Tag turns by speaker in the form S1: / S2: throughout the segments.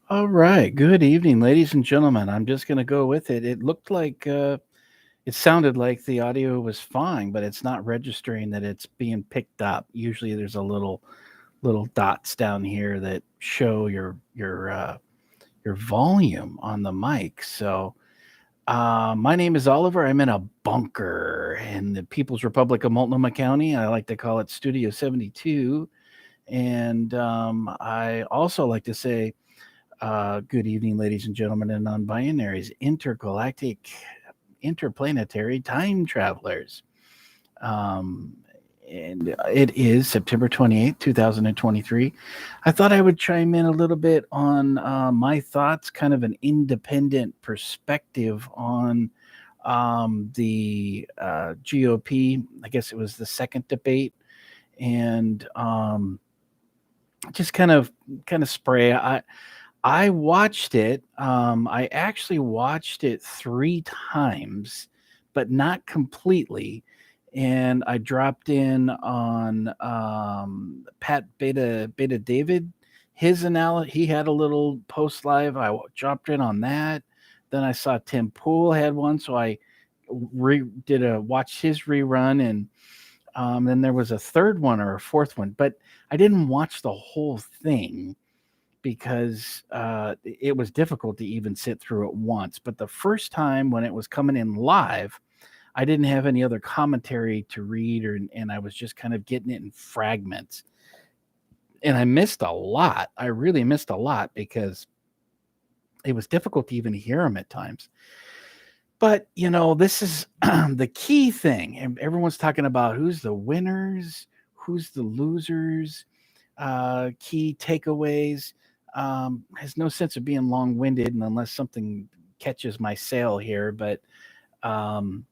S1: All right. Good evening, ladies and gentlemen. I'm just going to go with it. It sounded like the audio was fine, but it's not registering that it's being picked up. Usually, there's a little dots down here that show your volume on the mic. My name is Oliver. I'm in a bunker in the People's Republic of Multnomah County. I like to call it Studio 72, and I also like to say good evening, ladies and gentlemen, and non binaries, intergalactic, interplanetary time travelers. Um, and it is September 28th, 2023. I thought I would chime in a little bit on my thoughts, kind of an independent perspective on the GOP. I guess it was the second debate, and just kind of spray. I watched it. I actually watched it 3 times, but not completely, and I dropped in on, Pat Beta David, his he had a little post live, dropped in on that. Then I saw Tim Pool had one, so I watched his rerun, and, then there was a 3rd one or a 4th one, but I didn't watch the whole thing because it was difficult to even sit through it once. But the first time when it was coming in live, I didn't have any other commentary to read, and I was just kind of getting it in fragments. And I missed a lot. I really missed a lot because it was difficult to even hear them at times. But, this is the key thing. And everyone's talking about who's the winners, who's the losers, key takeaways. Has no sense of being long winded, and unless something catches my sail here. But um,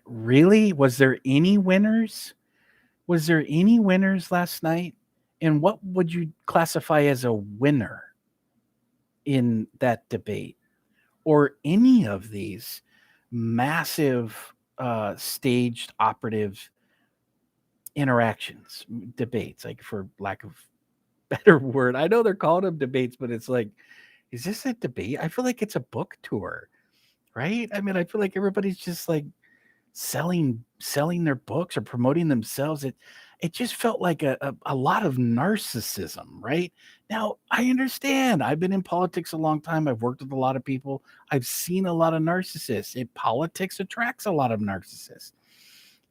S1: really, was there any winners? Was there any winners last night? And what would you classify as a winner in that debate? Or any of these massive staged operative interactions, debates, like for lack of better word. I know they're calling them debates, but it's like, is this a debate? I feel like it's a book tour, right? I mean, I feel like everybody's just like selling their books or promoting themselves. It just felt like a lot of narcissism, right? Now, I understand. I've been in politics a long time. I've worked with a lot of people. I've seen a lot of narcissists. Politics attracts a lot of narcissists.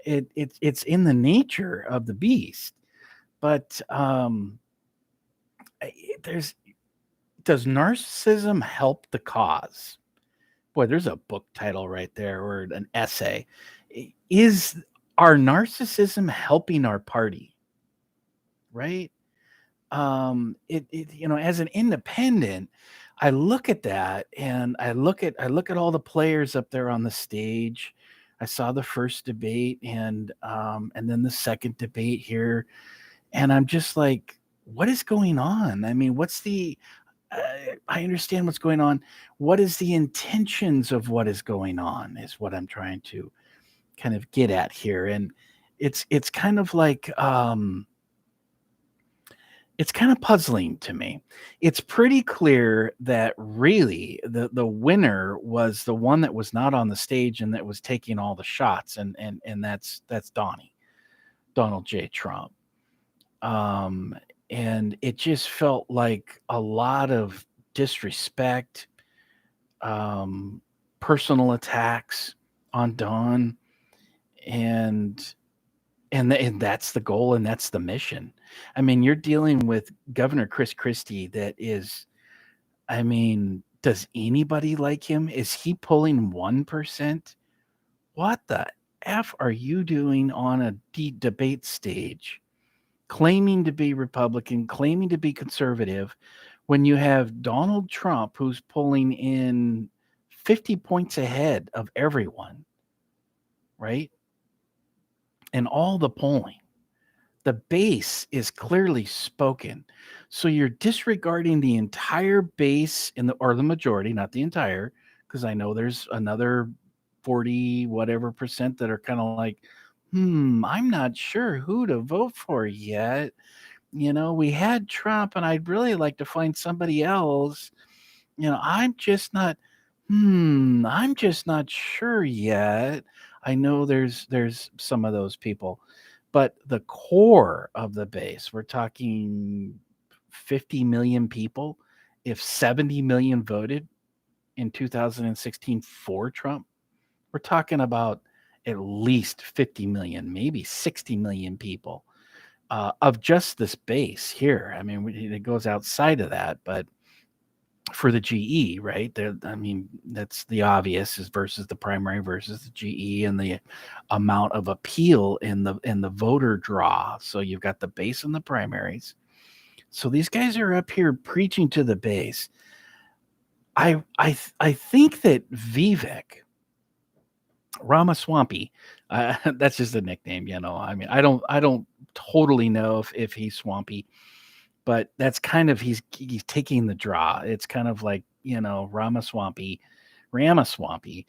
S1: It's in the nature of the beast. But there's does narcissism help the cause? Boy, there's a book title right there, or an essay. Is our narcissism helping our party? Right? As an independent, I look at that, and I look at all the players up there on the stage. I saw the first debate, and then the second debate here, and I'm just like, what is going on? I mean, I understand what's going on. What is the intentions of what is going on is what I'm trying to kind of get at here. And it's kind of like, it's kind of puzzling to me. It's pretty clear that really the winner was the one that was not on the stage and that was taking all the shots, and that's Donald J. Trump. Um, and it just felt like a lot of disrespect, um, personal attacks on Don, and and that's the goal, and that's the mission. I mean, you're dealing with Governor Chris Christie. That is, I mean, does anybody like him? Is he pulling 1%? What the f are you doing on a debate stage, claiming to be Republican, claiming to be conservative, when you have Donald Trump who's pulling in 50 points ahead of everyone, right? And all the polling. The base is clearly spoken. So you're disregarding the entire base or the majority, not the entire, because I know there's another 40 whatever percent that are kind of like, I'm not sure who to vote for yet. we had Trump, and I'd really like to find somebody else. I'm just not sure yet. I know there's some of those people, but the core of the base, we're talking 50 million people. If 70 million voted in 2016 for Trump, we're talking about at least 50 million, maybe 60 million people of just this base here. I mean, it goes outside of that, but for the GE, right? There, I mean, that's the obvious is versus the primary versus the GE and the amount of appeal in the voter draw. So you've got the base and the primaries. So these guys are up here preaching to the base. I think that Vivek Ramaswamy, that's just a nickname, I mean, I don't totally know if he's swampy, but that's kind of he's taking the draw. It's kind of like Ramaswamy, no Ramaswamy.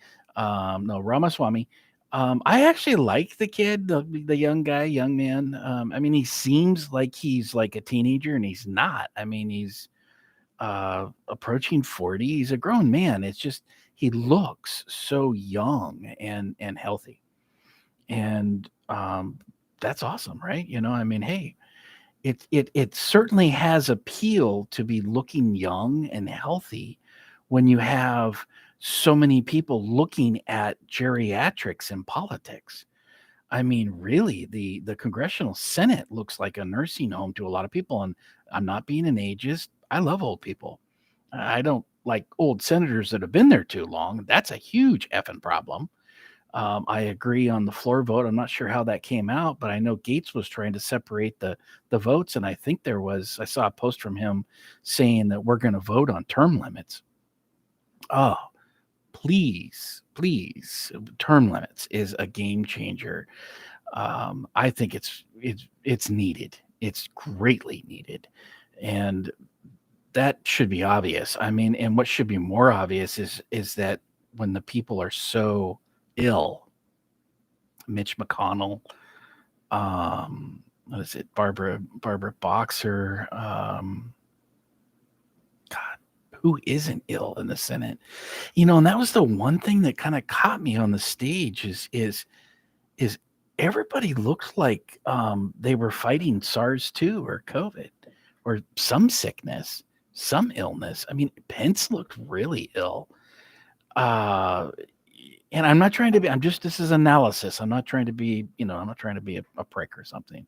S1: I actually like the kid, the young man. I mean, he seems like he's like a teenager, and he's not. I mean, he's approaching 40. He's a grown man. It's just he looks so young and healthy, and that's awesome, right? I mean, hey, it certainly has appeal to be looking young and healthy when you have so many people looking at geriatrics in politics. I mean, really, the Congressional Senate looks like a nursing home to a lot of people, and I'm not being an ageist. I love old people. I don't like old senators that have been there too long. That's a huge effing problem. I agree on the floor vote. I'm not sure how that came out, but I know Gates was trying to separate the votes, and I think I saw a post from him saying that we're going to vote on term limits. Oh, please, please, term limits is a game changer. I think it's needed. It's greatly needed, and that should be obvious. I mean, and what should be more obvious is that when the people are so ill, Mitch McConnell, what is it, Barbara Boxer, God, who isn't ill in the Senate? And that was the one thing that kind of caught me on the stage is everybody looked like they were fighting SARS-2 or COVID or some sickness, some illness. I mean, Pence looked really ill. And I'm not trying to be, this is analysis. I'm not trying to be, I'm not trying to be a prick or something.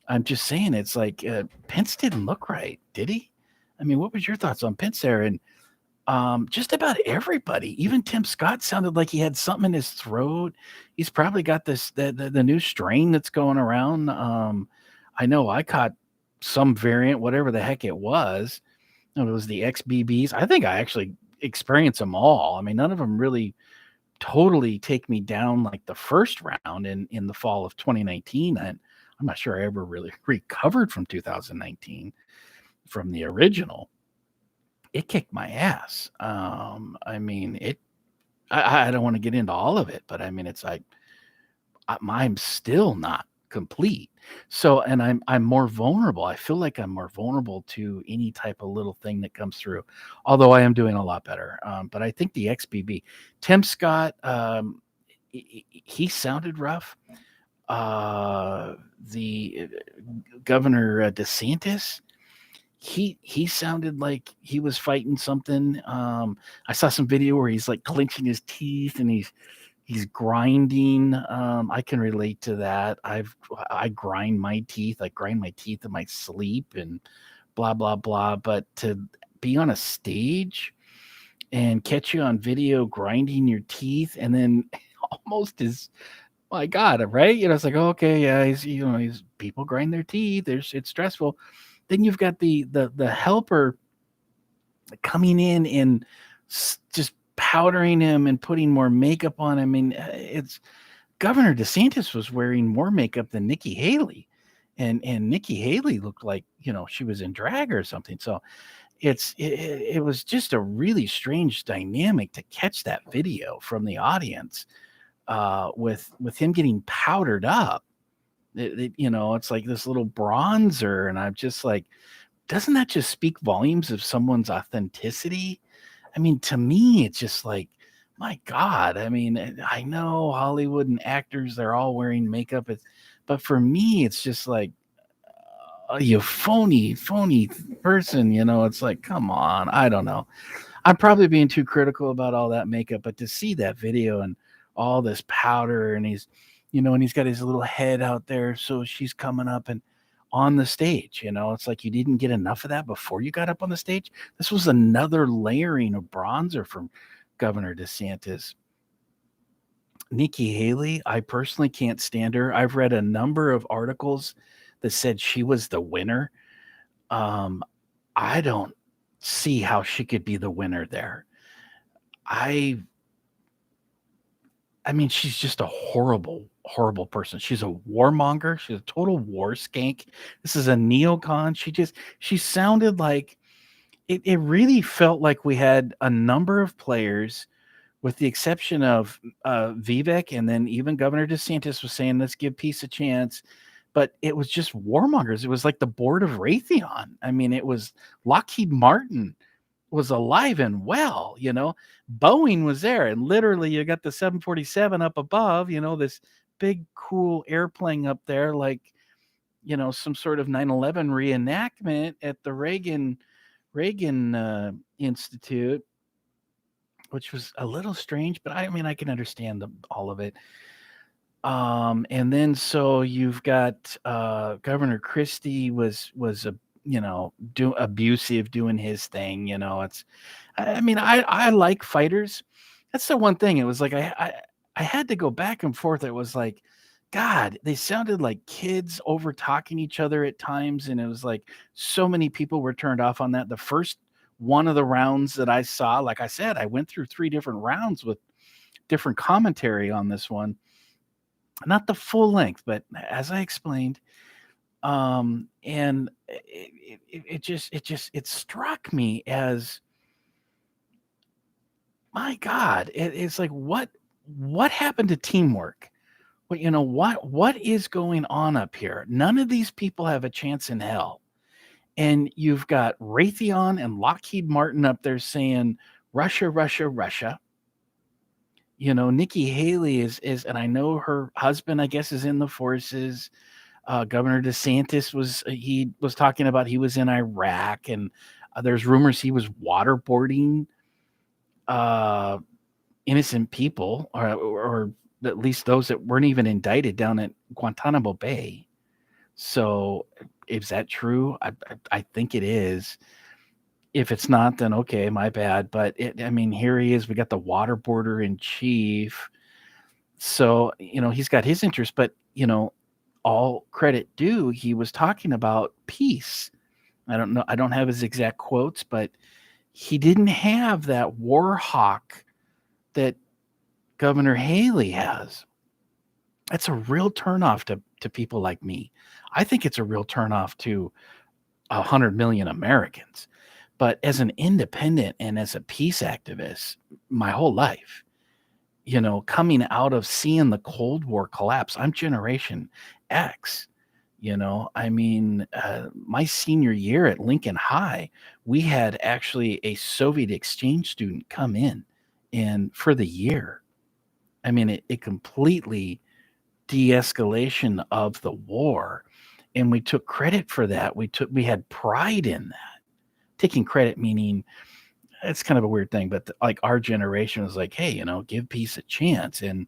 S1: I'm just saying it's like Pence didn't look right, did he? I mean, what was your thoughts on Pence there? And just about everybody, even Tim Scott sounded like he had something in his throat. He's probably got the new strain that's going around. I know I caught some variant, whatever the heck it was. It was the XBBs. I think I actually experienced them all. I mean, none of them really totally take me down like the first round in the fall of 2019. And I'm not sure I ever really recovered from 2019 from the original. It kicked my ass. I mean, I don't want to get into all of it, but I mean, it's like I'm still not complete. So, and I'm more vulnerable. I feel like I'm more vulnerable to any type of little thing that comes through, although I am doing a lot better. But I think the XBB, Tim Scott, he sounded rough. The Governor DeSantis, he sounded like he was fighting something. I saw some video where he's like clenching his teeth and he's grinding. I can relate to that. I grind my teeth. I grind my teeth in my sleep and blah blah blah. But to be on a stage and catch you on video grinding your teeth and then almost is, my God, right? It's like, okay, yeah, he's people grind their teeth. It's stressful. Then you've got the helper coming in and just powdering him and putting more makeup on him. And it's Governor DeSantis was wearing more makeup than Nikki Haley, and Nikki Haley looked like she was in drag or something. So it was just a really strange dynamic to catch that video from the audience with him getting powdered up. It's like this little bronzer, and I'm just like, doesn't that just speak volumes of someone's authenticity? I mean, to me, it's just like, my God. I mean, I know Hollywood and actors, they're all wearing makeup. But for me, it's just like, you phony person. It's like, come on. I don't know. I'm probably being too critical about all that makeup, but to see that video and all this powder, and he's got his little head out there, so she's coming up and on the stage, it's like, you didn't get enough of that before you got up on the stage. This was another layering of bronzer from Governor DeSantis. Nikki Haley, I personally can't stand her. I've read a number of articles that said she was the winner. Um, I don't see how she could be the winner there. I I mean, she's just a horrible, horrible person. She's a warmonger. She's a total war skank. This is a neocon. She sounded like it really felt like we had a number of players, with the exception of Vivek, and then even Governor DeSantis was saying, let's give peace a chance. But it was just warmongers. It was like the board of Raytheon. I mean, it was Lockheed Martin was alive and well. Boeing was there, and literally you got the 747 up above, this big cool airplane up there, like, some sort of 9/11 reenactment at the Reagan Institute, which was a little strange, but I mean, I can understand all of it. And then so you've got Governor Christie was a abusive, doing his thing. I mean, I like fighters. That's the one thing. It was like I had to go back and forth. It was like, God, they sounded like kids over talking each other at times, and it was like so many people were turned off on that. The first one of the rounds that I saw, like I said, I went through 3 different rounds with different commentary on this one. Not the full length, but as I explained, and it struck me as, my God, it's like, what happened to teamwork? What is going on up here? None of these people have a chance in hell. And you've got Raytheon and Lockheed Martin up there saying Russia, Russia, Russia. Nikki Haley is, and I know her husband, I guess, is in the forces. Governor DeSantis he was talking about he was in Iraq, and there's rumors he was waterboarding innocent people, or at least those that weren't even indicted, down at Guantanamo Bay. So is that true? I think it is. If it's not, then okay, my bad. But I mean, here he is. We got the waterboarder in chief. So, he's got his interest, but, all credit due, he was talking about peace. I don't know. I don't have his exact quotes, but he didn't have that war hawk that Governor Haley has. That's a real turnoff to people like me. I think it's a real turnoff to 100 million Americans. But as an independent and as a peace activist, my whole life, coming out of seeing the Cold War collapse, I'm Generation X. I mean, my senior year at Lincoln High, we had actually a Soviet exchange student come in, and for the year, I mean, it completely de-escalation of the war, and we took credit for that. We had pride in that. Taking credit meaning, it's kind of a weird thing, but like our generation was like, hey, give peace a chance. And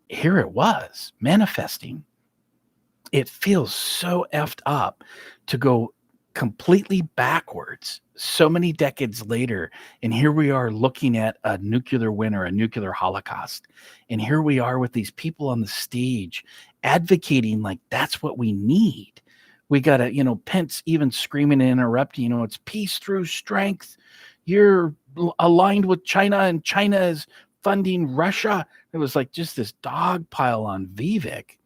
S1: here it was manifesting. It feels so effed up to go completely backwards so many decades later. And here we are looking at a nuclear winter, a nuclear holocaust. And here we are with these people on the stage advocating like that's what we need. We got to, Pence even screaming and interrupting, it's peace through strength. You're aligned with China, and China is funding Russia. It was like just this dog pile on Vivek,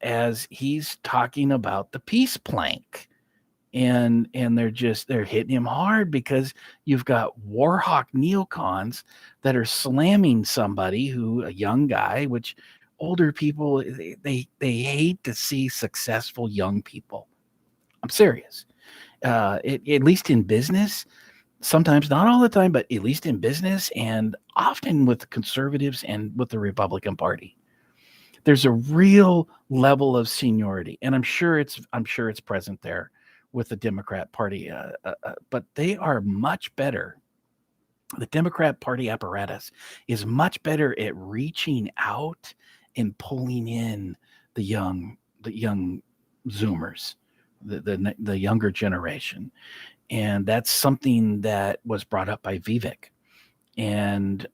S1: as he's talking about the peace plank. And they're hitting him hard because you've got Warhawk neocons that are slamming somebody a young guy, which older people, they hate to see successful young people. I'm serious. At least in business, sometimes, not all the time, but at least in business and often with conservatives and with the Republican Party. There's a real level of seniority, and I'm sure it's present there with the Democrat Party, but they are much better. The Democrat Party apparatus is much better at reaching out and pulling in the young Zoomers, the younger generation, and that's something that was brought up by Vivek, and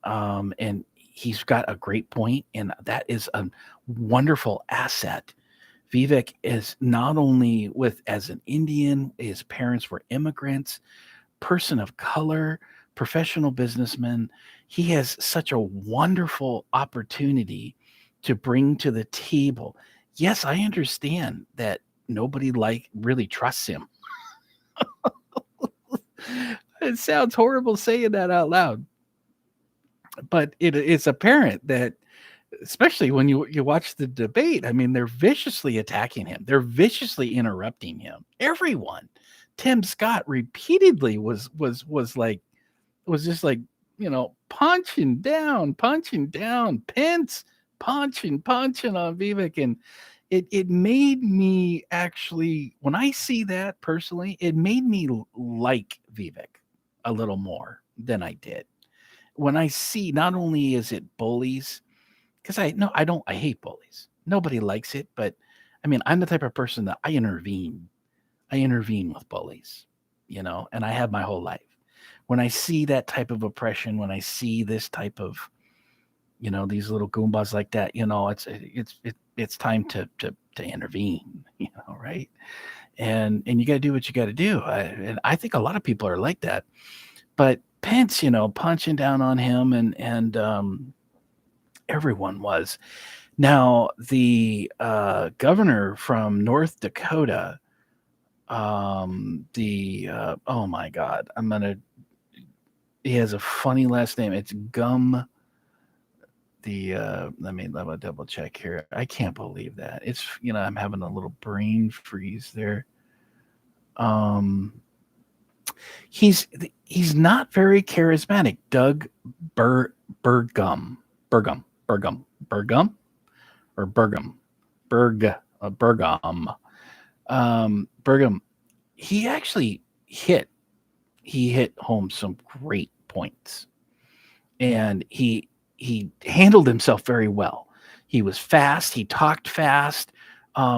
S1: he's got a great point, and that is a wonderful asset. Vivek is not only with as an Indian, his parents were immigrants, person of color, professional businessman. He has such a wonderful opportunity to bring to the table. Yes, I understand that nobody like really trusts him. It sounds horrible saying that out loud, but it's apparent that, especially when you watch the debate, I mean, they're viciously attacking him. They're viciously interrupting him. Everyone. Tim Scott repeatedly was just like, punching down, Pence punching on Vivek. And it made me actually, when I see that personally, it made me like Vivek a little more than I did. When I see, not only is it bullies, because I hate bullies. Nobody likes it, but I mean, I'm the type of person that I intervene. I intervene with bullies, and I have my whole life. When I see that type of oppression, when I see this type of, these little goombas like that, it's time to intervene, right? And you got to do what you got to do. And I think a lot of people are like that. But Pence, punching down on him, and everyone was. Now, the governor from North Dakota, oh my God, he has a funny last name. It's Gum. Let me double check here. I can't believe that. It's, I'm having a little brain freeze there. Um, he's not very charismatic. Doug Burgum, Burgum, or Burgum. Burgum. He actually hit home some great points, and he handled himself very well. He was fast. He talked fast,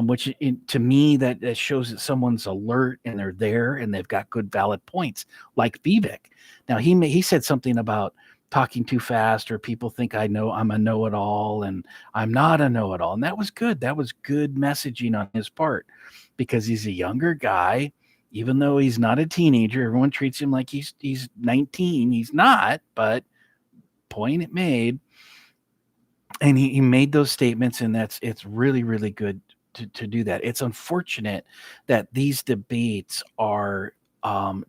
S1: which to me that shows that someone's alert and they're there and they've got good valid points, like Vivek. Now he said something about talking too fast, or people think I'm a know-it-all, and I'm not a know-it-all, and that was good. That was good messaging on his part, because he's a younger guy. Even though he's not a teenager, everyone treats him like he's 19. He's not, but point it made. And he made those statements, and it's really, really good to do that. It's unfortunate that these debates are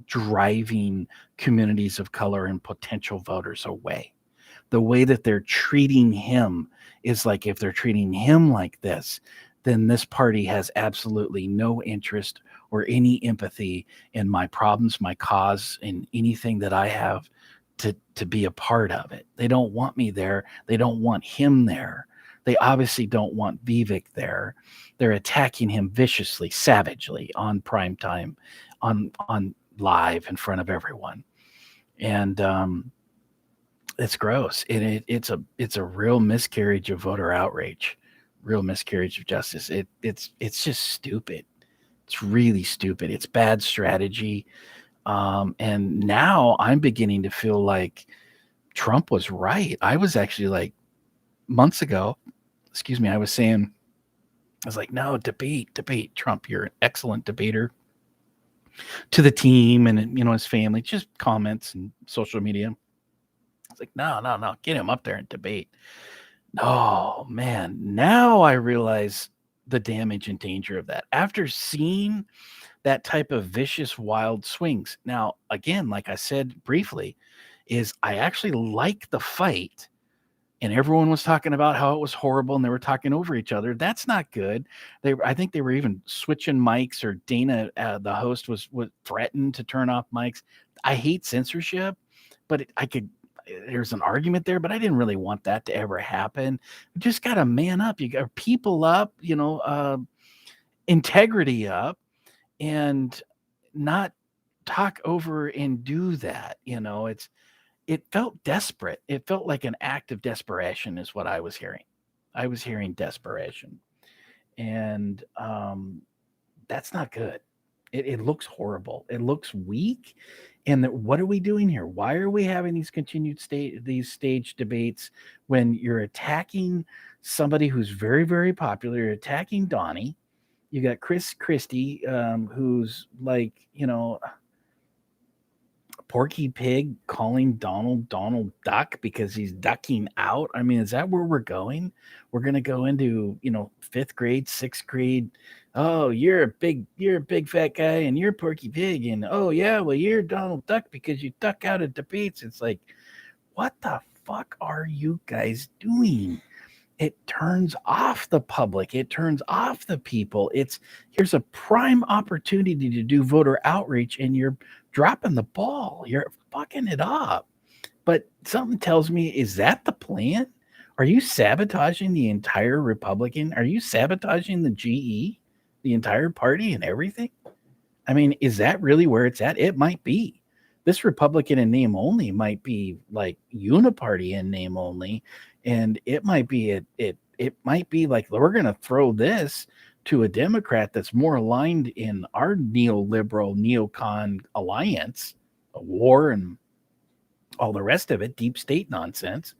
S1: driving communities of color and potential voters away. The way that they're treating him is like, if they're treating him like this, then this party has absolutely no interest or any empathy in my problems, my cause, and anything that I have to be a part of it. They don't want me there. They don't want him there. They obviously don't want Vivek there. They're attacking him viciously, savagely, on prime time, on live in front of everyone. And it's gross. And it's a real miscarriage of voter outrage, real miscarriage of justice. It's just stupid. It's really stupid. It's bad strategy. And now I'm beginning to feel like Trump was right. I was actually like, months ago, I was saying, I was like, no, debate, Trump. You're an excellent debater, to the team and, his family, just comments and social media. I was like, no, get him up there and debate. Oh man, now I realize the damage and danger of that. After seeing that type of vicious, wild swings. Now, again, like I said briefly, is I actually like the fight and everyone was talking about how it was horrible and they were talking over each other. That's not good. I think they were even switching mics, or Dana, the host, was threatened to turn off mics. I hate censorship, but there's an argument there, but I didn't really want that to ever happen. You just got to man up. You got people up, integrity up, and not talk over and do that. It felt desperate. It felt like an act of desperation is what I was hearing. I was hearing desperation. And that's not good. It looks horrible. It looks weak. And what are we doing here? Why are we having these stage debates when you're attacking somebody who's very, very popular? You're attacking Donnie. You got Chris Christie, who's like, Porky Pig calling Donald Duck because he's ducking out. I mean, is that where we're going? We're going to go into, 5th grade, 6th grade. Oh, you're a big fat guy and you're Porky Pig. And oh yeah, well, you're Donald Duck because you duck out of debates. It's like, what the fuck are you guys doing? It turns off the public. It turns off the people. Here's a prime opportunity to do voter outreach, and you're dropping the ball. You're fucking it up. But something tells me, is that the plan? Are you sabotaging the entire Republican? Are you sabotaging the GE, the entire party and everything? I mean, is that really where it's at? It might be. This Republican in name only might be like uniparty in name only, and it might be it might be like, we're going to throw this to a Democrat that's more aligned in our neoliberal neocon alliance, a war and all the rest of it, deep state nonsense.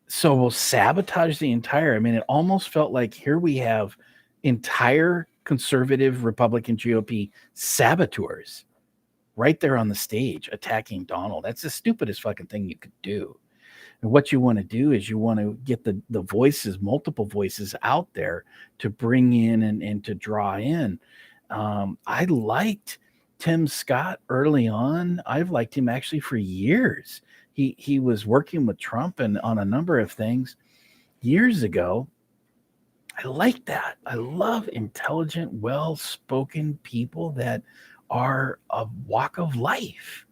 S1: So we'll sabotage the entire. I mean, it almost felt like here we have entire conservative Republican GOP saboteurs right there on the stage attacking Donald. That's the stupidest fucking thing you could do. And what you want to do is you want to get the voices, multiple voices out there to bring in and to draw in. I liked Tim Scott early on. I've liked him actually for years. He was working with Trump and on a number of things years ago. I like that. I love intelligent, well-spoken people that are a walk of life.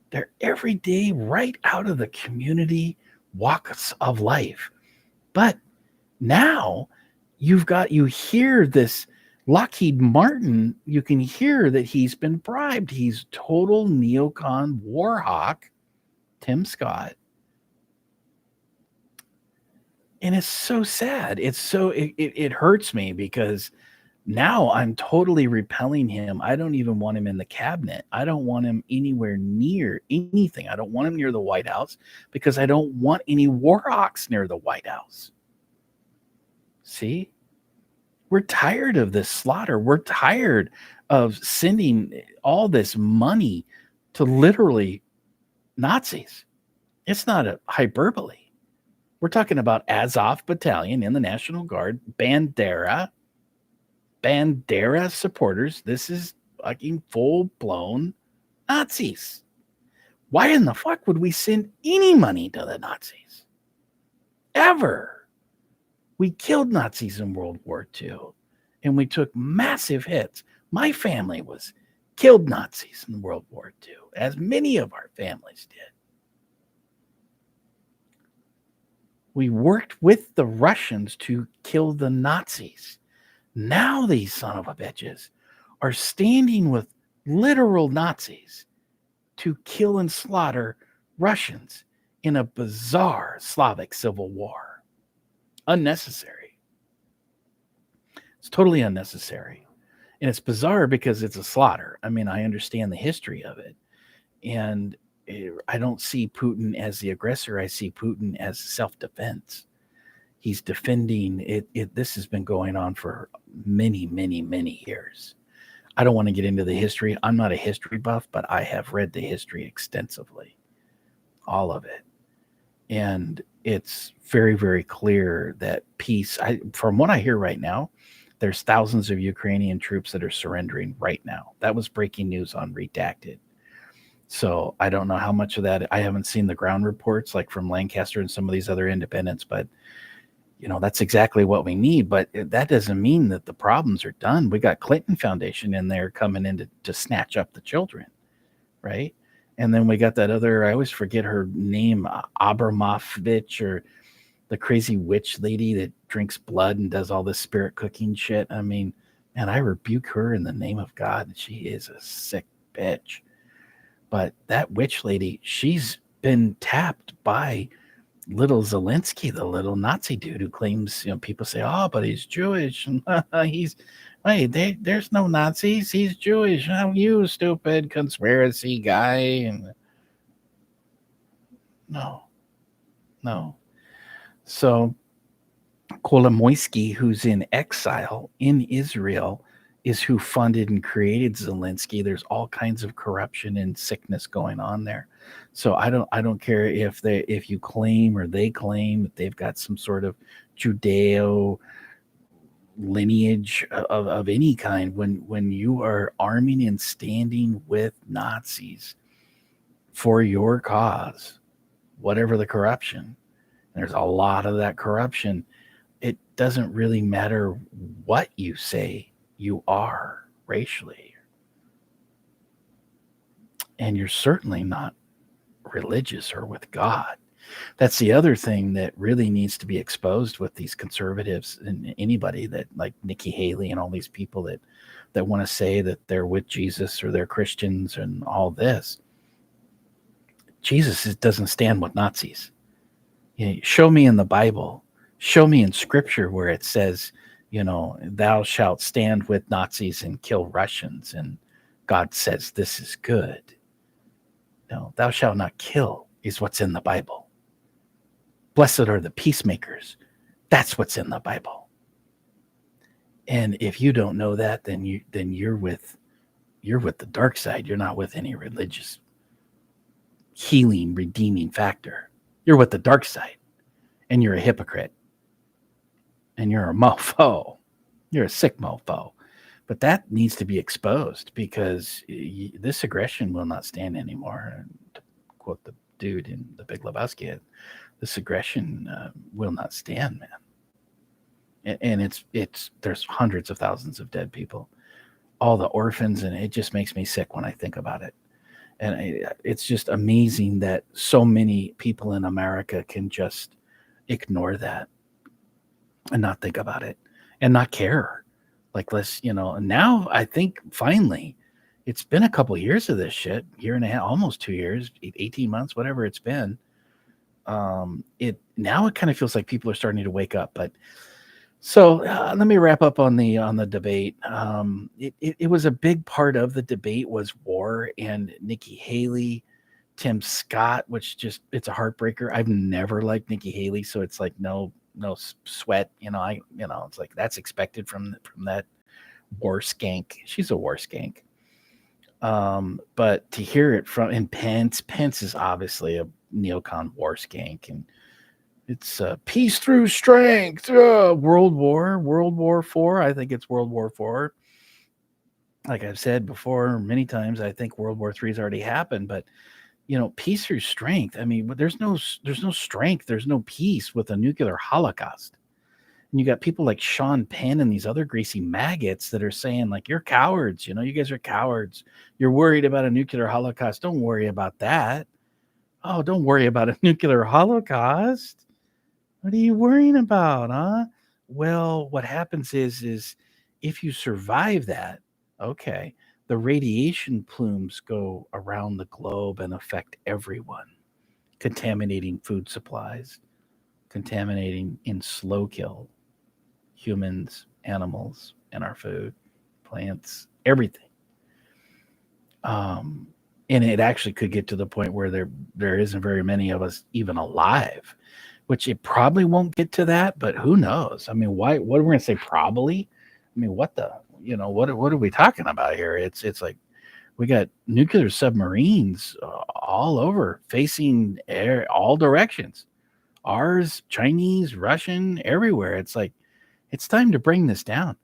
S1: They're every day right out of the community walks of life. But now you hear this Lockheed Martin, you can hear that he's been bribed. He's total neocon war hawk, Tim Scott. And it's so sad. It hurts me because now I'm totally repelling him. I don't even want him in the cabinet. I don't want him anywhere near anything. I don't want him near the White House because I don't want any war hawks near the White House. See? We're tired of this slaughter. We're tired of sending all this money to literally Nazis. It's not a hyperbole. We're talking about Azov Battalion in the National Guard, Bandera supporters. This is fucking full-blown Nazis. Why in the fuck would we send any money to the Nazis? Ever. We killed Nazis in World War II, and we took massive hits. My family was killed Nazis in World War II, as many of our families did. We worked with the Russians to kill the Nazis. Now these son of a bitches are standing with literal Nazis to kill and slaughter Russians in a bizarre Slavic civil war. Unnecessary. It's totally unnecessary. And it's bizarre because it's a slaughter. I mean, I understand the history of it. And I don't see Putin as the aggressor. I see Putin as self-defense. He's defending it. This has been going on for many, many, many years. I don't want to get into the history. I'm not a history buff, but I have read the history extensively, all of it. And it's very, very clear that peace, from what I hear right now, there's thousands of Ukrainian troops that are surrendering right now. That was breaking news on Redacted. So I don't know how much of that. I haven't seen the ground reports like from Lancaster and some of these other independents, but that's exactly what we need. But that doesn't mean that the problems are done. We got Clinton Foundation in there coming in to snatch up the children, right? And then we got that other, I always forget her name, Abramovich, or the crazy witch lady that drinks blood and does all this spirit cooking shit. I mean, and I rebuke her in the name of God. She is a sick bitch. But that witch lady, she's been tapped by little Zelensky, the little Nazi dude who claims, people say, oh, but he's Jewish. he's, wait, there's no Nazis. He's Jewish. How you stupid conspiracy guy. And no. So Kolomoisky, who's in exile in Israel, is who funded and created Zelensky. There's all kinds of corruption and sickness going on there. So I don't care if you claim or they claim that they've got some sort of Judeo lineage of any kind. When you are arming and standing with Nazis for your cause, whatever the corruption, there's a lot of that corruption. It doesn't really matter what you say you are racially. And you're certainly not religious or with God. That's the other thing that really needs to be exposed with these conservatives and anybody that, like Nikki Haley and all these people that want to say that they're with Jesus or they're Christians and all this. Jesus doesn't stand with Nazis. Show me in the Bible, show me in scripture where it says, thou shalt stand with Nazis and kill Russians. And God says, this is good. No, thou shalt not kill is what's in the Bible. Blessed are the peacemakers. That's what's in the Bible. And if you don't know that, then you're with the dark side. You're not with any religious healing, redeeming factor. You're with the dark side, and you're a hypocrite, and you're a mofo. You're a sick mofo. But that needs to be exposed because this aggression will not stand anymore. And to quote the dude in The Big Lebowski, this aggression will not stand, man. And it's there's hundreds of thousands of dead people, all the orphans, and it just makes me sick when I think about it. And it's just amazing that so many people in America can just ignore that and not think about it and not care. Like, now I think finally it's been a couple of years of this shit, year and a half, almost 2 years, 18 months, whatever it's been. It kind of feels like people are starting to wake up. But so let me wrap up on the debate. It was a big part of the debate was war and Nikki Haley, Tim Scott, which it's a heartbreaker. I've never liked Nikki Haley, so it's like no sweat. It's like that's expected from that war skank. She's a war skank. But to hear it from Pence is obviously a neocon war skank, and it's peace through strength. World War IV. I think it's World War IV. Like I've said before many times, I think World War III has already happened. But peace through strength. I mean, there's no strength. There's no peace with a nuclear holocaust. And you got people like Sean Penn and these other greasy maggots that are saying, like, you're cowards. You guys are cowards. You're worried about a nuclear holocaust. Don't worry about that. Oh, don't worry about a nuclear holocaust. What are you worrying about, huh? Well, what happens is if you survive that, okay, the radiation plumes go around the globe and affect everyone, contaminating food supplies, contaminating in slow kill humans, animals, and our food, plants, everything. And it actually could get to the point where there isn't very many of us even alive, which it probably won't get to that, but who knows? I mean, why? What are we going to say? Probably. I mean, what are we talking about here? It's like we got nuclear submarines all over, facing all directions. Ours, Chinese, Russian, everywhere. It's like it's time to bring this down.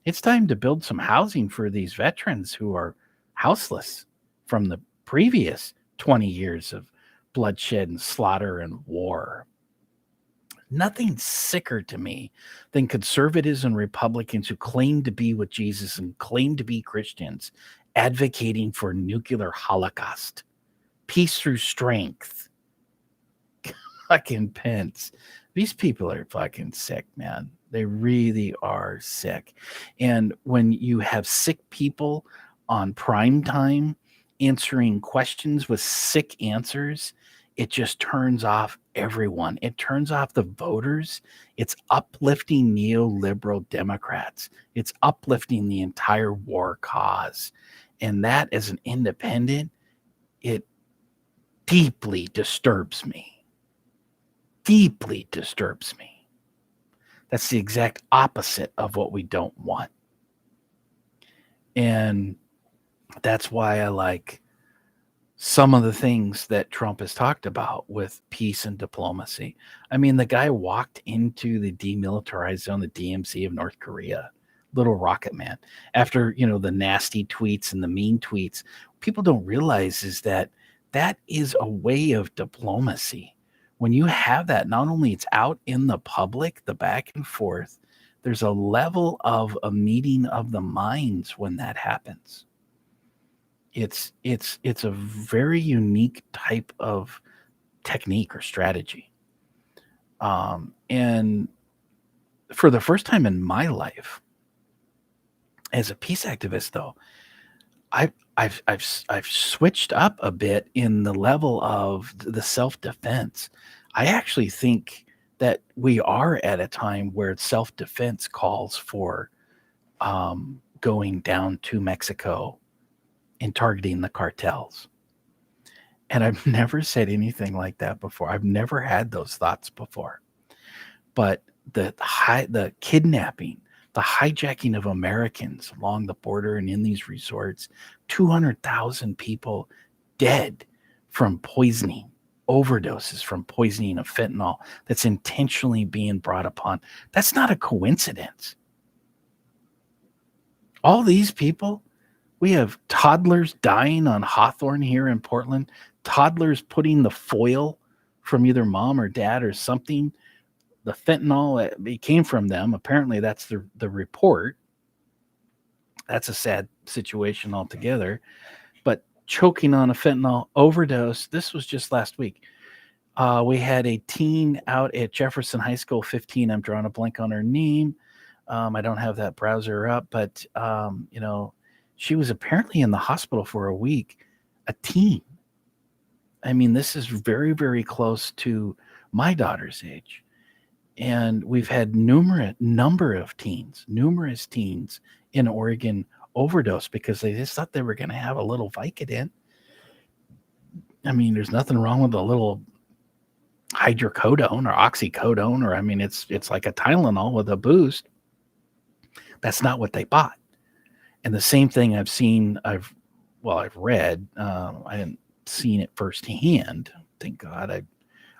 S1: It's time to build some housing for these veterans who are houseless from the previous 20 years of bloodshed and slaughter and war. Nothing sicker to me than conservatives and Republicans who claim to be with Jesus and claim to be Christians advocating for nuclear holocaust, peace through strength. Fucking Pence. These people are fucking sick, man. They really are sick. And when you have sick people on prime time answering questions with sick answers, it just turns off everyone. It turns off the voters. It's uplifting neoliberal Democrats. It's uplifting the entire war cause. And that, as an independent, it deeply disturbs me. Deeply disturbs me. That's the exact opposite of what we don't want. And that's why I like some of the things that Trump has talked about with peace and diplomacy. I mean, the guy walked into the demilitarized zone, the DMZ of North Korea, little rocket man, after, the nasty tweets and the mean tweets. People don't realize is that is a way of diplomacy. When you have that, not only it's out in the public, the back and forth, there's a level of a meeting of the minds when that happens. It's a very unique type of technique or strategy. And for the first time in my life, as a peace activist, though, I've switched up a bit in the level of the self-defense. I actually think that we are at a time where self-defense calls for going down to Mexico and targeting the cartels. And I've never said anything like that before. I've never had those thoughts before. But the kidnapping, the hijacking of Americans along the border and in these resorts, 200,000 people dead from poisoning, overdoses from poisoning of fentanyl that's intentionally being brought upon. That's not a coincidence. All these people, we have toddlers dying on Hawthorne here in Portland, toddlers putting the foil from either mom or dad or something. The fentanyl, it came from them. Apparently, that's the report. That's a sad situation altogether. But choking on a fentanyl overdose, this was just last week. We had a teen out at Jefferson High School, 15. I'm drawing a blank on her name. I don't have that browser up, but, she was apparently in the hospital for a week, a teen. I mean, this is very, very close to my daughter's age. And we've had numerous teens in Oregon overdose because they just thought they were going to have a little Vicodin. I mean, there's nothing wrong with a little hydrocodone or oxycodone, or it's like a Tylenol with a boost. That's not what they bought. And the same thing I've seen, I've read. I hadn't seen it firsthand. Thank God.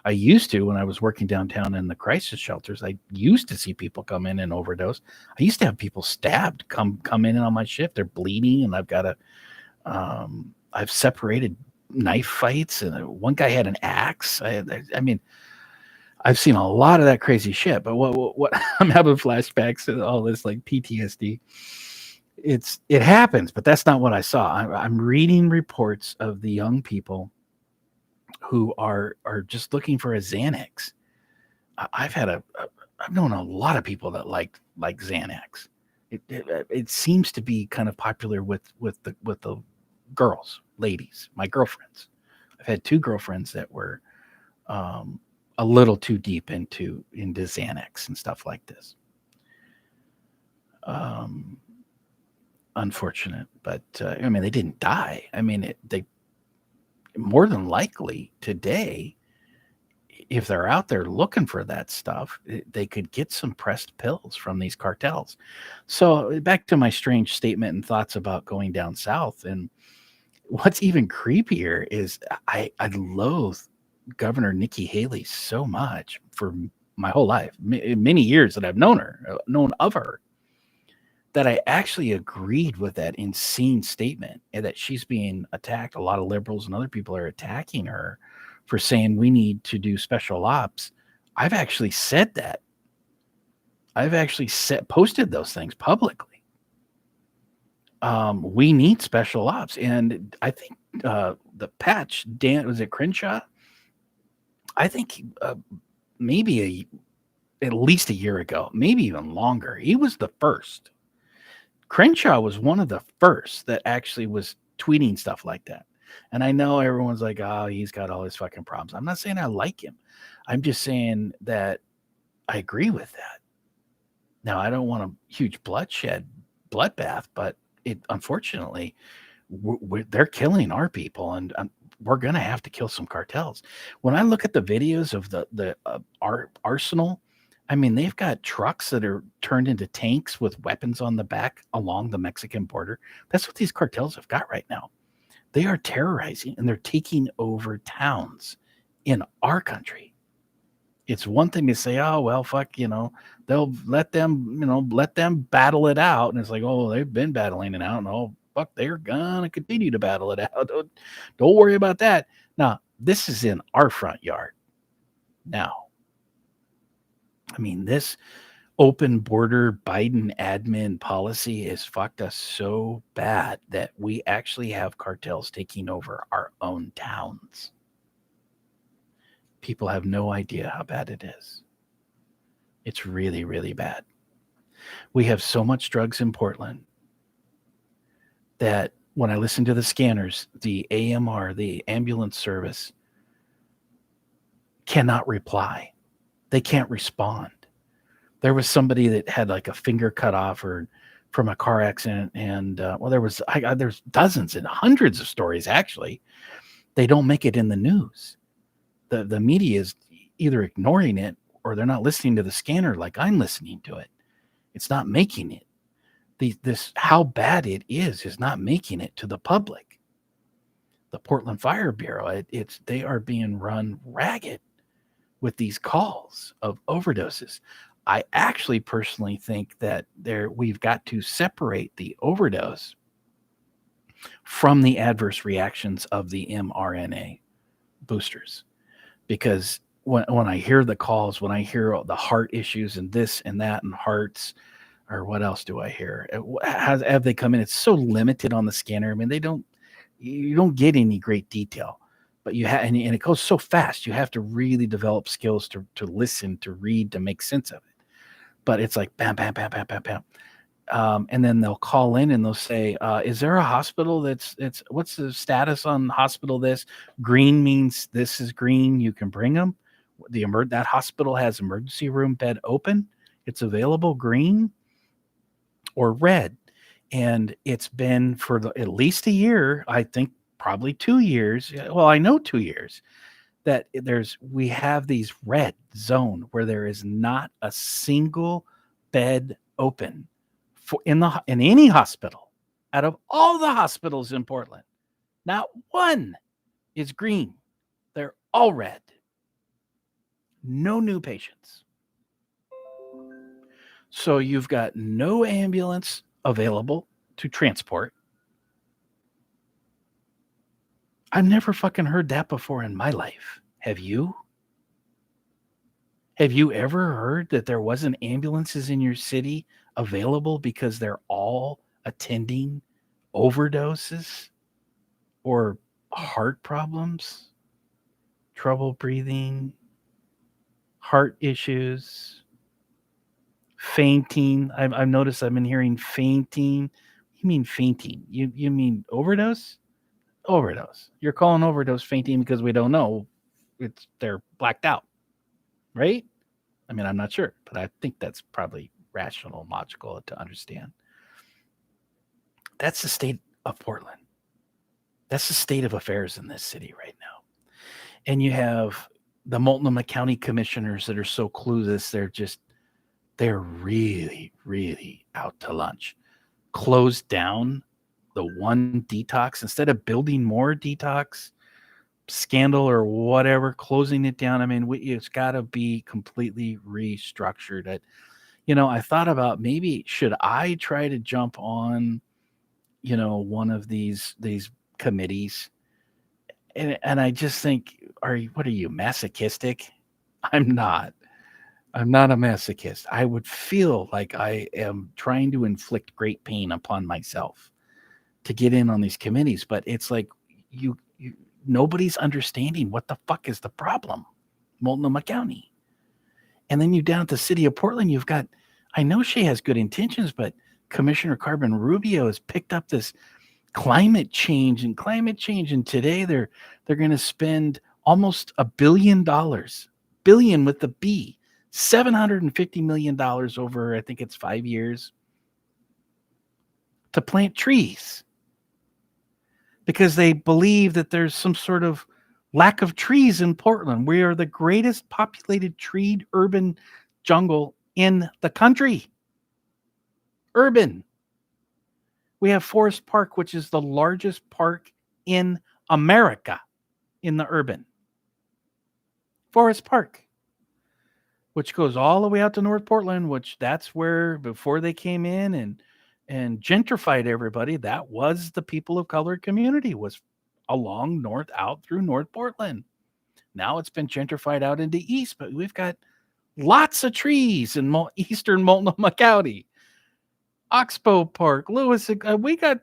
S1: I used to, when I was working downtown in the crisis shelters, I used to see people come in and overdose. I used to have people stabbed come in on my shift. They're bleeding, and I've got I've separated knife fights, and one guy had an axe. I mean, I've seen a lot of that crazy shit. But what I'm having flashbacks to all this like PTSD. It happens, but that's not what I saw. I'm reading reports of the young people who are just looking for a Xanax. I've known a lot of people that like Xanax. It seems to be kind of popular with the girls, ladies, my girlfriends. I've had 2 girlfriends that were a little too deep into Xanax and stuff like this. Unfortunate, but they didn't die. They more than likely today, if they're out there looking for that stuff, they could get some pressed pills from these cartels. So back to my strange statement and thoughts about going down south. And what's even creepier is I loathe Governor Nikki Haley so much for my whole life, many years that I've known of her. that I actually agreed with that insane statement and that she's being attacked. A lot of liberals and other people are attacking her for saying we need to do special ops. I've actually said that. I've actually posted those things publicly. We need special ops, and I think the patch Dan was it Crenshaw? I think maybe at least a year ago, maybe even longer. He was the first. Crenshaw was one of the first that actually was tweeting stuff like that. And I know everyone's like, oh, he's got all his fucking problems. I'm not saying I like him. I'm just saying that I agree with that. Now, I don't want a huge bloodbath, but it unfortunately, they're killing our people, and we're going to have to kill some cartels. When I look at the videos of the arsenal, I mean, they've got trucks that are turned into tanks with weapons on the back along the Mexican border. That's what these cartels have got right now. They are terrorizing and they're taking over towns in our country. It's one thing to say, oh, well, fuck, they'll let them battle it out. And it's like, oh, they've been battling it out. And oh, fuck, they're going to continue to battle it out. Don't worry about that. Now, this is in our front yard. Now, I mean, this open border Biden admin policy has fucked us so bad that we actually have cartels taking over our own towns. People have no idea how bad it is. It's really, really bad. We have so much drugs in Portland that when I listen to the scanners, the AMR, the ambulance service, cannot reply. They can't respond. There was somebody that had like a finger cut off or from a car accident, and there's dozens and hundreds of stories actually. They don't make it in the news. The media is either ignoring it or they're not listening to the scanner like I'm listening to it. It's not making it. This how bad it is not making it to the public. The Portland Fire Bureau, they are being run ragged with these calls of overdoses. I actually personally think that we've got to separate the overdose from the adverse reactions of the mRNA boosters. Because when I hear the calls, when I hear the heart issues and this and that and hearts, or what else do I hear? Have they come in? It's so limited on the scanner. I mean, you don't get any great detail, but you have, and it goes so fast. You have to really develop skills to listen, to read, to make sense of it. But it's like bam, bam, bam, bam, bam, bam. And then they'll call in and they'll say, is there a hospital what's the status on hospital this? Green means this is green. You can bring them. That hospital has emergency room bed open. It's available green or red. And it's been for at least a year, I think probably 2 years. Well, I know 2 years that we have these red zone where there is not a single bed open in any hospital out of all the hospitals in Portland. Not one is green. They're all red. No new patients. So you've got no ambulance available to transport. I've never fucking heard that before in my life. Have you? Have you ever heard that there wasn't ambulances in your city available because they're all attending overdoses or heart problems, trouble breathing, heart issues, fainting? I've noticed I've been hearing fainting. You mean fainting? You mean overdose? Overdose. You're calling overdose fainting because we don't know. They're blacked out, right? I mean, I'm not sure, but I think that's probably rational and logical to understand. That's the state of Portland. That's the state of affairs in this city right now. And you have the Multnomah County commissioners that are so clueless. They're really, really out to lunch. Closed down the one detox instead of building more detox scandal or whatever, closing it down. I mean, it's got to be completely restructured. I thought about maybe should I try to jump on, one of these committees, and I just think, what are you, masochistic? I'm not. I'm not a masochist. I would feel like I am trying to inflict great pain upon myself to get in on these committees, but it's like you nobody's understanding what the fuck is the problem. Multnomah County. And then you down at the city of Portland, you've got, I know she has good intentions, but Commissioner Carbon Rubio has picked up this climate change, and today they're going to spend almost $1 billion, billion with the B, $750 million over, I think it's 5 years, to plant trees because they believe that there's some sort of lack of trees in Portland. We are the greatest populated treed urban jungle in the country. Urban. We have Forest Park, which is the largest park in America in the urban. Forest Park, which goes all the way out to North Portland, which that's where, before they came in and gentrified everybody, that was the people of color community, was along north out through North Portland. Now it's been gentrified out into east, but we've got lots of trees in eastern Multnomah County. Oxbow Park, Lewis, we got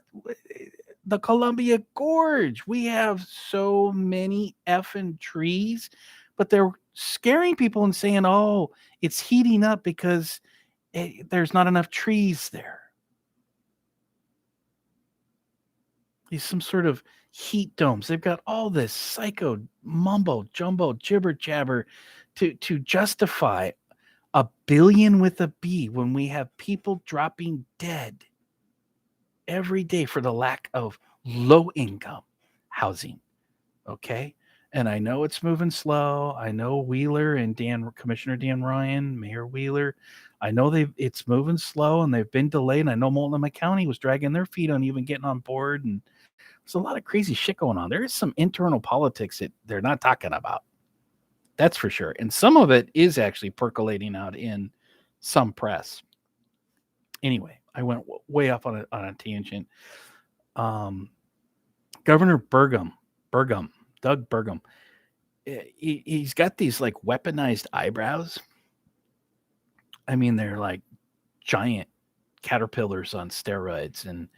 S1: the Columbia Gorge. We have so many effing trees, but they're scaring people and saying, oh, it's heating up because there's not enough trees there. These some sort of heat domes. They've got all this psycho mumbo jumbo jibber jabber to justify $1 billion with a B when we have people dropping dead every day for the lack of low income housing. Okay. And I know it's moving slow. I know Wheeler and Commissioner Dan Ryan, Mayor Wheeler, I know it's moving slow and they've been delayed. And I know Multnomah County was dragging their feet on even getting on board. And there's a lot of crazy shit going on. There is some internal politics that they're not talking about. That's for sure. And some of it is actually percolating out in some press. Anyway, I went way off on a tangent. Governor Doug Burgum, he's got these like weaponized eyebrows. I mean, they're like giant caterpillars on steroids, and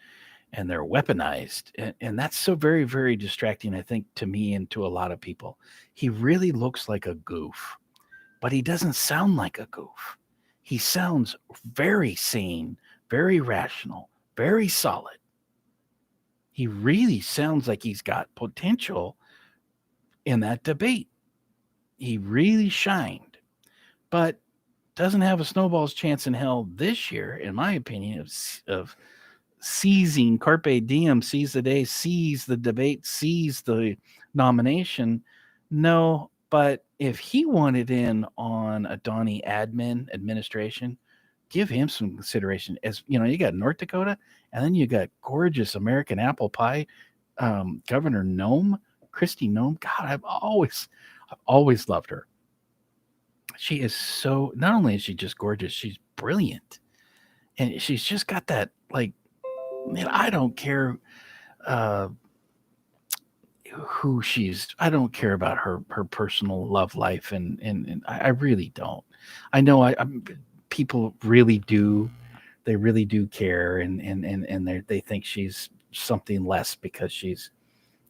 S1: they're weaponized. And that's so very, very distracting, I think, to me and to a lot of people. He really looks like a goof, but he doesn't sound like a goof. He sounds very sane, very rational, very solid. He really sounds like he's got potential in that debate. He really shined, but doesn't have a snowball's chance in hell this year, in my opinion, of seizing carpe diem, seize the day, seize the debate, seize the nomination. No, but if he wanted in on a Donnie administration, give him some consideration. As you know, you got North Dakota, and then you got gorgeous American apple pie, Governor Kristi Noem. God, I've always loved her. She is so, not only is she just gorgeous, she's brilliant. And she's just got that, like, man, I don't care I don't care about her personal love life. And I really don't. I know people really do. They really do care. And they think she's something less because she's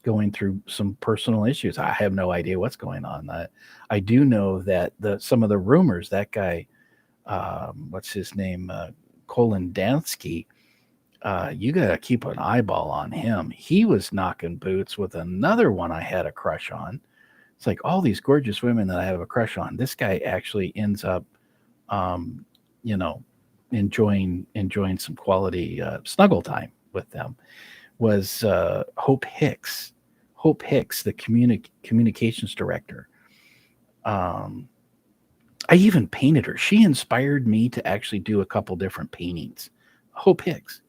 S1: going through some personal issues. I have no idea what's going on. I do know that some of the rumors, that guy, what's his name, Colin Dansky, you got to keep an eyeball on him. He was knocking boots with another one I had a crush on. It's like all these gorgeous women that I have a crush on. This guy actually ends up, enjoying some quality snuggle time with them. Was Hope Hicks. Hope Hicks, the communications director. I even painted her. She inspired me to actually do a couple different paintings. Hope Hicks.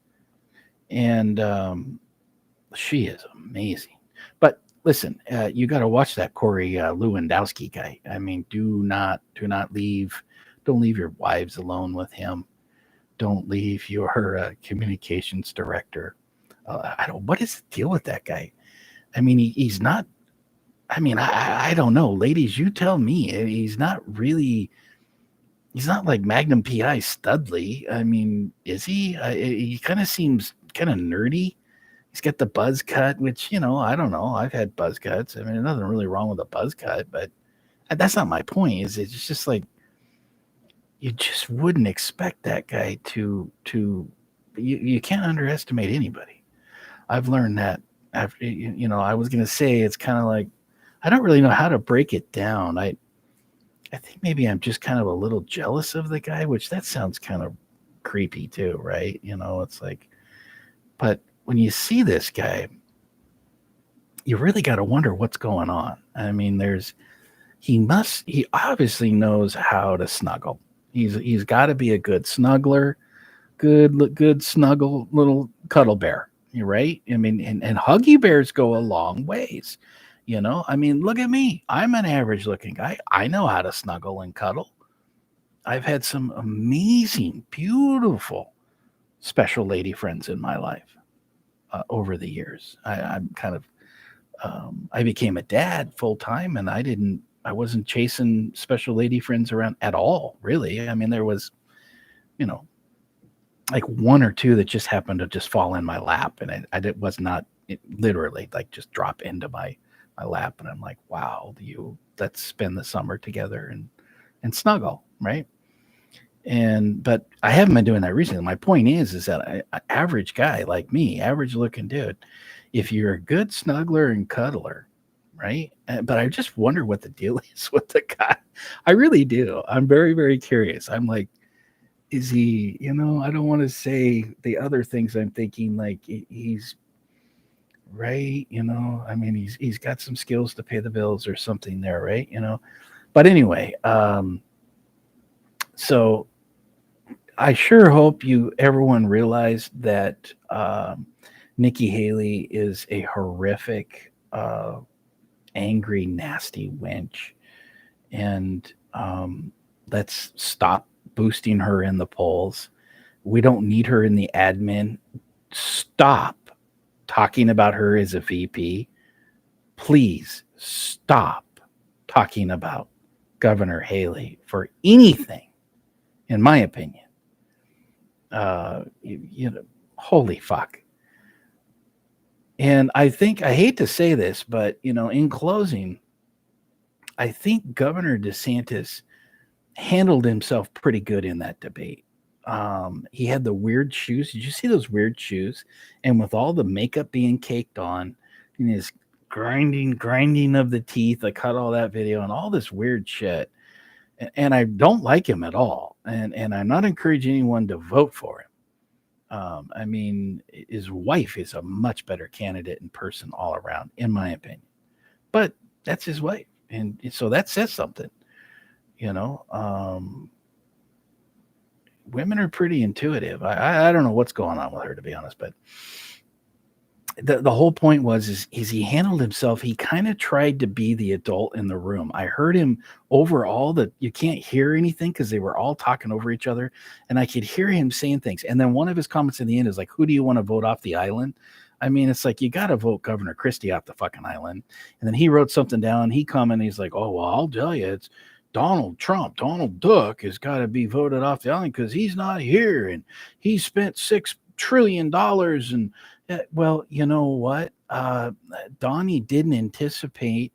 S1: And she is amazing. But listen, you got to watch that Corey Lewandowski guy. I mean, do not leave Don't leave your wives alone with him. Don't leave your communications director. I don't. What is the deal with that guy? I mean, he's not. I mean, I don't know, ladies. You tell me. He's not really. He's not like Magnum PI Studley. I mean, is he? He kind of seems kind of nerdy. He's got the buzz cut, which I don't know. I've had buzz cuts. I mean, there's nothing really wrong with a buzz cut, but that's not my point. Is it's just like you just wouldn't expect that guy to. You can't underestimate anybody. I've learned that. After I was gonna say it's kind of like I don't really know how to break it down. I think maybe I'm just kind of a little jealous of the guy, which that sounds kind of creepy too, right? It's like, but when you see this guy, you really got to wonder what's going on. I mean, he obviously knows how to snuggle. He's got to be a good snuggler, good snuggle little cuddle bear. You're right. I mean, and huggy bears go a long ways. I mean, look at me. I'm an average looking guy. I know how to snuggle and cuddle. I've had some amazing, beautiful, special lady friends in my life over the years. I'm kind of, I became a dad full time, and I wasn't chasing special lady friends around at all, really. I mean, there was, you know, like one or two that just happened to just fall in my lap, and was not literally like just drop into my lap, and I'm like, wow, let's spend the summer together and snuggle, right? But I haven't been doing that recently. My point is that an average guy like me, average looking dude, if you're a good snuggler and cuddler, right? But I just wonder what the deal is with the guy. I really do. I'm very, very curious. I'm like, is he? I don't want to say the other things I'm thinking. Like he's right. I mean, he's got some skills to pay the bills or something there, right? But anyway, so I sure hope everyone realized that Nikki Haley is a horrific, angry, nasty wench, and let's stop boosting her in the polls. We don't need her in the admin. Stop talking about her as a VP. Please stop talking about Governor Haley for anything, in my opinion. Holy fuck. And I hate to say this, but in closing, I think Governor DeSantis handled himself pretty good in that debate. He had the weird shoes. Did you see those weird shoes? And with all the makeup being caked on, and his grinding of the teeth, I caught all that video and all this weird shit. And I don't like him at all. And I'm not encouraging anyone to vote for him. I mean, his wife is a much better candidate in person all around, in my opinion. But that's his wife. And so that says something. Women are pretty intuitive. I don't know what's going on with her, to be honest, but the whole point is he handled himself. He kind of tried to be the adult in the room. I heard him over you can't hear anything because they were all talking over each other, and I could hear him saying things. And then one of his comments in the end is like, who do you want to vote off the island? I mean, it's like, you got to vote Governor Christie off the fucking island. And then he wrote something down. He commented, he's like, oh, well, I'll tell you, it's Donald Trump. Donald Duck has got to be voted off the island because he's not here, and he spent $6 trillion. And well, you know what? Donnie didn't anticipate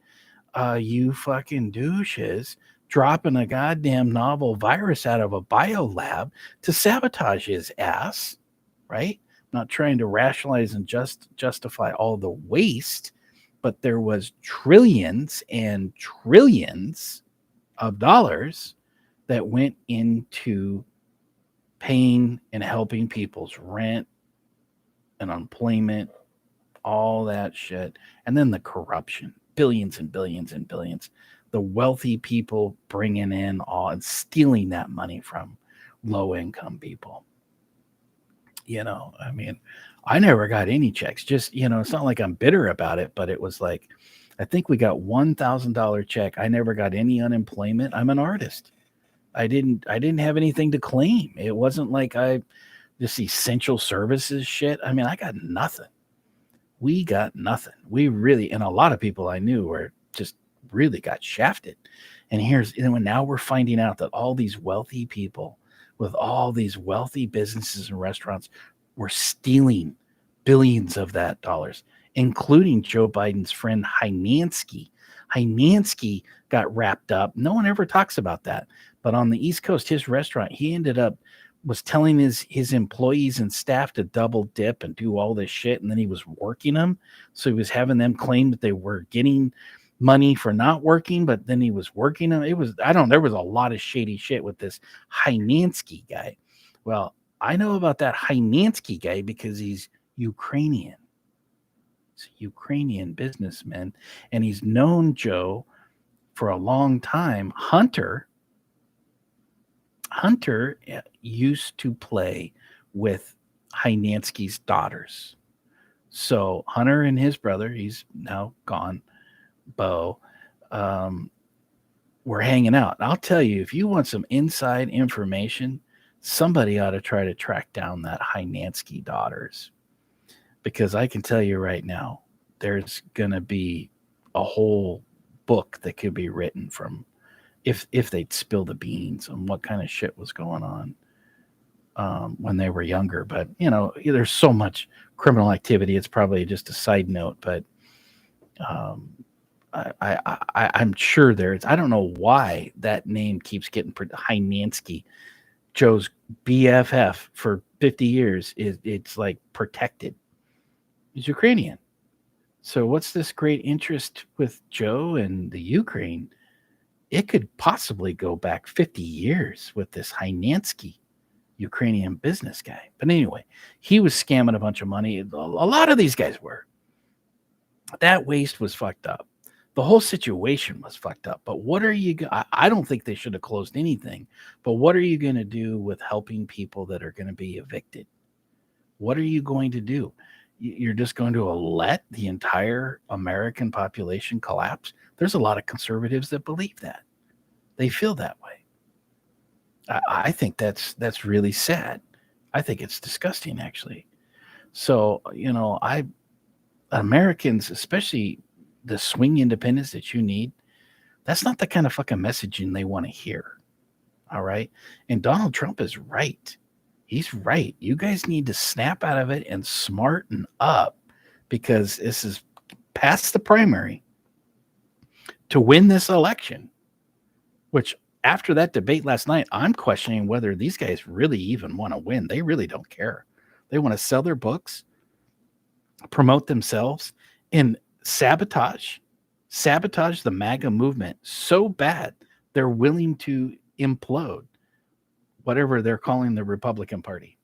S1: you fucking douches dropping a goddamn novel virus out of a biolab to sabotage his ass, right? I'm not trying to rationalize and justify all the waste, but there was trillions and trillions of dollars that went into paying and helping people's rent and unemployment, all that shit. And then the corruption, billions and billions and billions. The wealthy people bringing in all and stealing that money from low income people. I mean, I never got any checks. Just, it's not like I'm bitter about it, but it was like, I think we got $1,000 check. I never got any unemployment. I'm an artist. I didn't have anything to claim. It wasn't like I this essential services shit. I mean, I got nothing. We got nothing. We really, and a lot of people I knew were just really got shafted. And now we're finding out that all these wealthy people with all these wealthy businesses and restaurants were stealing billions of that dollars, including Joe Biden's friend Hynansky. Hynansky got wrapped up. No one ever talks about that. But on the East Coast, his restaurant, he ended up was telling his employees and staff to double dip and do all this shit, and then he was working them. So he was having them claim that they were getting money for not working, but then he was working them. There was a lot of shady shit with this Hynansky guy. Well, I know about that Hynansky guy because he's Ukrainian. He's a Ukrainian businessman, and he's known Joe for a long time. Hunter used to play with Hynansky's daughters. So Hunter and his brother, he's now gone, Bo, were hanging out. I'll tell you, if you want some inside information, somebody ought to try to track down that Hynansky daughters. Because I can tell you right now, there's going to be a whole book that could be written from if they'd spill the beans on what kind of shit was going on when they were younger. But, there's so much criminal activity. It's probably just a side note, but I'm sure I don't know why that name keeps getting Hynansky, Joe's BFF for 50 years. It's like protected. He's Ukrainian. So what's this great interest with Joe and the Ukraine? It could possibly go back 50 years with this Hynansky Ukrainian business guy. But anyway, he was scamming a bunch of money. A lot of these guys were. That waste was fucked up. The whole situation was fucked up. But what are you I don't think they should have closed anything. But what are you going to do with helping people that are going to be evicted? What are you going to do? You're just going to let the entire American population collapse? There's a lot of conservatives that believe that. They feel that way. I think that's really sad. I think it's disgusting, actually. So, Americans, especially the swing independents that you need, that's not the kind of fucking messaging they want to hear. All right. And Donald Trump is right. He's right. You guys need to snap out of it and smarten up, because this is past the primary to win this election, which after that debate last night, I'm questioning whether these guys really even want to win. They really don't care. They want to sell their books, promote themselves, and sabotage the MAGA movement so bad they're willing to implode whatever they're calling the Republican Party,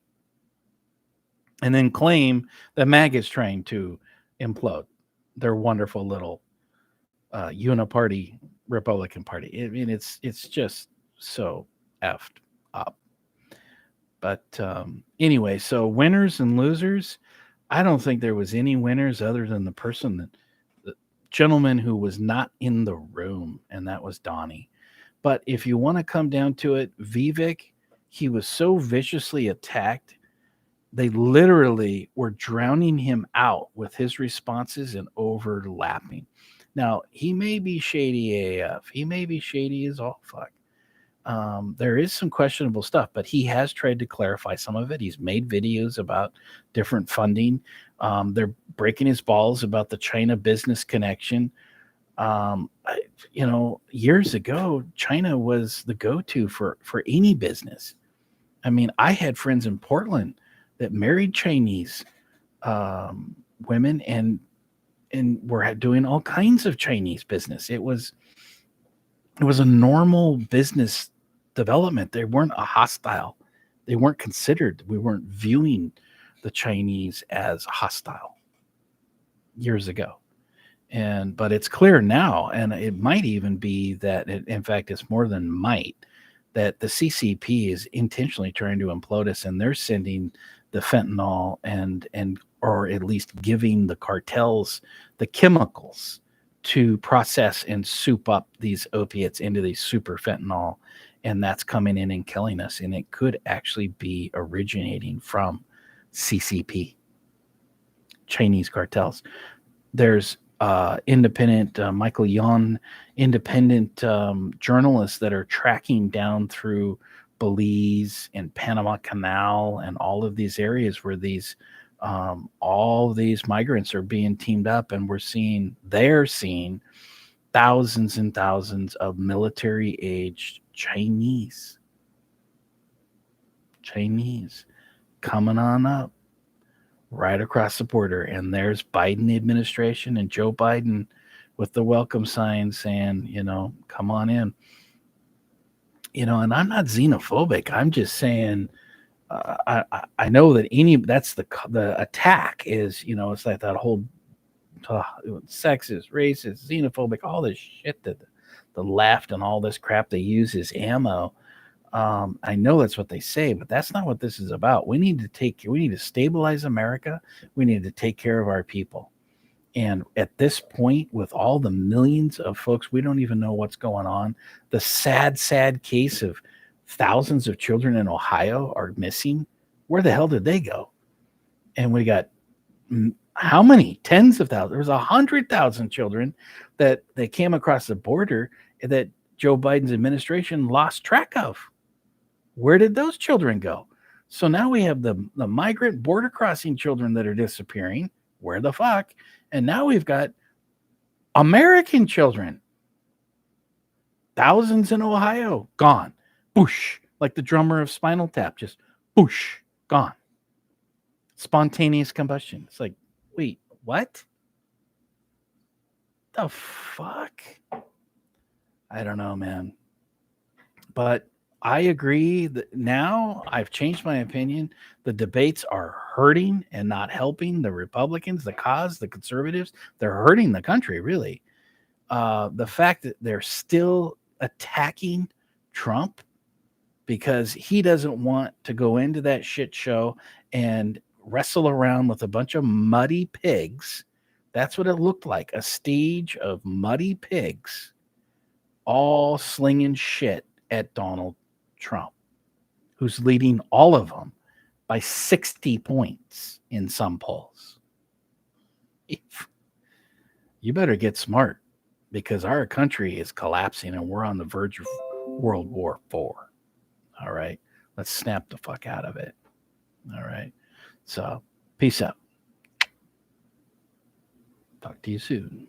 S1: and then claim that MAGA is trying to implode their wonderful little uniparty Republican Party. I mean, it's just so effed up. But anyway, so winners and losers, I don't think there was any winners other than the gentleman who was not in the room, and that was Donnie. But if you want to come down to it, Vivek, he was so viciously attacked, they literally were drowning him out with his responses and overlapping. Now, he may be shady AF. He may be shady as all fuck. There is some questionable stuff, but he has tried to clarify some of it. He's made videos about different funding. They're breaking his balls about the China business connection. Years ago, China was the go-to for any business. I mean, I had friends in Portland that married Chinese women and were doing all kinds of Chinese business. It was a normal business development. They weren't a hostile. They weren't considered. We weren't viewing the Chinese as hostile years ago. But it's clear now, and it might even be that, in fact, it's more than might, that the CCP is intentionally trying to implode us, and they're sending the fentanyl or at least giving the cartels the chemicals to process and soup up these opiates into these super fentanyl and that's coming in and killing us. And it could actually be originating from CCP, Chinese cartels. There's independent Michael Yon, independent journalists that are tracking down through Belize and Panama Canal and all of these areas where these all these migrants are being teamed up, and they're seeing thousands and thousands of military-aged Chinese coming on up right across the border. And there's Biden administration and Joe Biden with the welcome sign saying, come on in. And I'm not xenophobic. I'm just saying, I know that that's the attack is, it's like that whole sexist, racist, xenophobic, all this shit that the left and all this crap they use as ammo. I know that's what they say, but that's not what this is about. We need to stabilize America. We need to take care of our people. And at this point, with all the millions of folks, we don't even know what's going on. The sad, sad case of thousands of children in Ohio are missing. Where the hell did they go? And we got how many? Tens of thousands. There was 100,000 children that they came across the border that Joe Biden's administration lost track of. Where did those children go? So now we have the migrant border crossing children that are disappearing. Where the fuck? And now we've got American children. Thousands in Ohio, gone. Boosh. Like the drummer of Spinal Tap, just boosh, gone. Spontaneous combustion. It's like, wait, what? The fuck? I don't know, man. But I agree that now I've changed my opinion. The debates are hurting and not helping the Republicans, the cause, the conservatives. They're hurting the country, really. The fact that they're still attacking Trump because he doesn't want to go into that shit show and wrestle around with a bunch of muddy pigs. That's what it looked like, a stage of muddy pigs all slinging shit at Donald Trump, who's leading all of them by 60 points in some polls. You better get smart because our country is collapsing and we're on the verge of World War IV. All right. Let's snap the fuck out of it. All right. So, peace out. Talk to you soon.